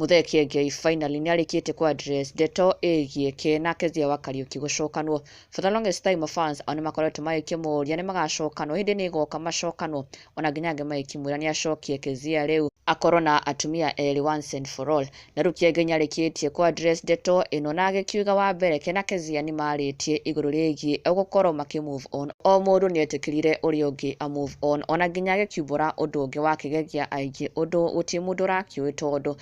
Muthee Kiengei finally niarikite kwa address ndeto igie Kena Kezia wa Kariuki gucokanwo. For the longest time fans oni makoretwo magikimuria ni magacokanwo hindi ni igoka macokanwo ona nginyange magikimwira ni acokie Kezia riu akorwo na atumia eri once and for all. Na riu Kiengei niarikitie kwa address ndeto ino na agikiuga wa mbere Kena Kezia ni maritie iguru rigie ugukorwo move on. O mundu ni etikirire uri ungi a move on ona nginya agikiumbura undu ungi wa kigegia aingi undu uti mundu rakiui tondu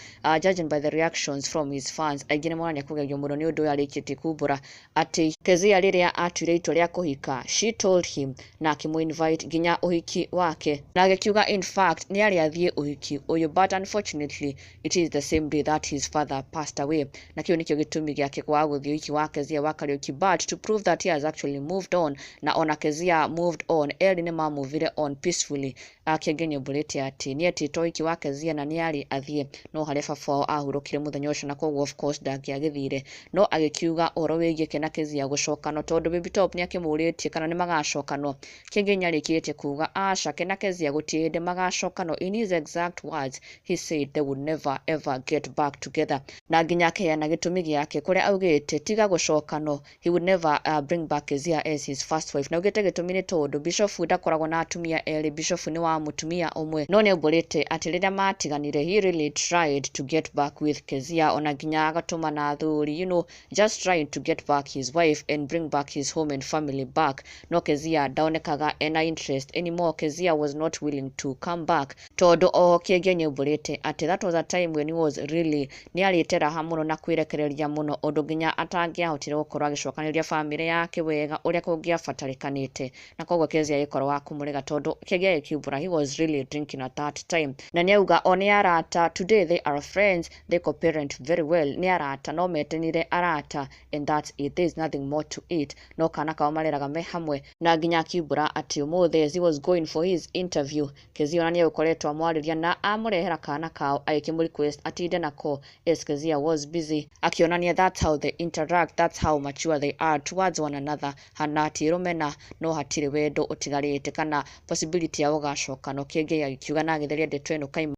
judging by the reactions from his fans aingi ni mwana kugegio muno ni undu arikitie kumbura ati Kezia riria atuire itua ria kuhika she told him na akimuinvite nginya uhiki wake na agikiuga in fact ni ari athie uhiki uyu but unfortunately it is the same day that his father passed away na kio nikio gitumi giake kwa guthie uhiki wa Kezia wa Kariuki but to prove that he has actually moved on na ona Kezia moved on eri ni mamuvire on peacefully Kiengei bulete ati ni etito uhiki wa Kezia na ni ari athie no hari baba ahurukire muthenya ucio na koguo of course ndagiagithire no agikiuga oro wigie Kena Kezia gucokano tondu Baby Top ni akimuritie kana ni magacokano. Kiengei nyarikitie kuga aca Kena Kezia gutinde magacokano. In his exact words he said they would never ever get back together na nginya keana gitumi giake kuria augite tiga gucokano he would never bring back Kezia as his first wife na ugite gitumi ni tondu Bishop ndakoragwo na atumia eri Bishop ni wa mutumia umwe no ni bulete ati riria matiganire he really tried to get back with Kezia ona nginya agatuma na thuri just trying to get back his wife and bring back his home and family back. No Kezia daonekaga ena interest anymore. Kezia was not willing to come back tondu o Kiengei nyubulite ati that was a time when he was really ni aritera hamuno na kwirekereria muno undu nginya atangiahotire gukorwo agicokaniria family yake wega uria kungiafatarikanite na koguo Kezia ikorwo wa kumurega tondu Kiengei kiubura he was really drinking at that time na niauga oni arata today they are friends they co-parent very well ni arata no metenire arata and that's it, there is nothing more to it. No kana kao mareraga me hamwe na nginya kiubura ati umuthe as he was going for his interview Kezia ona ni ukoretwo amwariria na amurehera kana kao aikimu request atinde nako as Kezia was busy akionania that's how they interact, that's how mature they are towards one another hanati rumena no hatire wendo utigarite kana possibility ya ugacokano. Kiengei agikiuga na agitheria ndeto eno kaima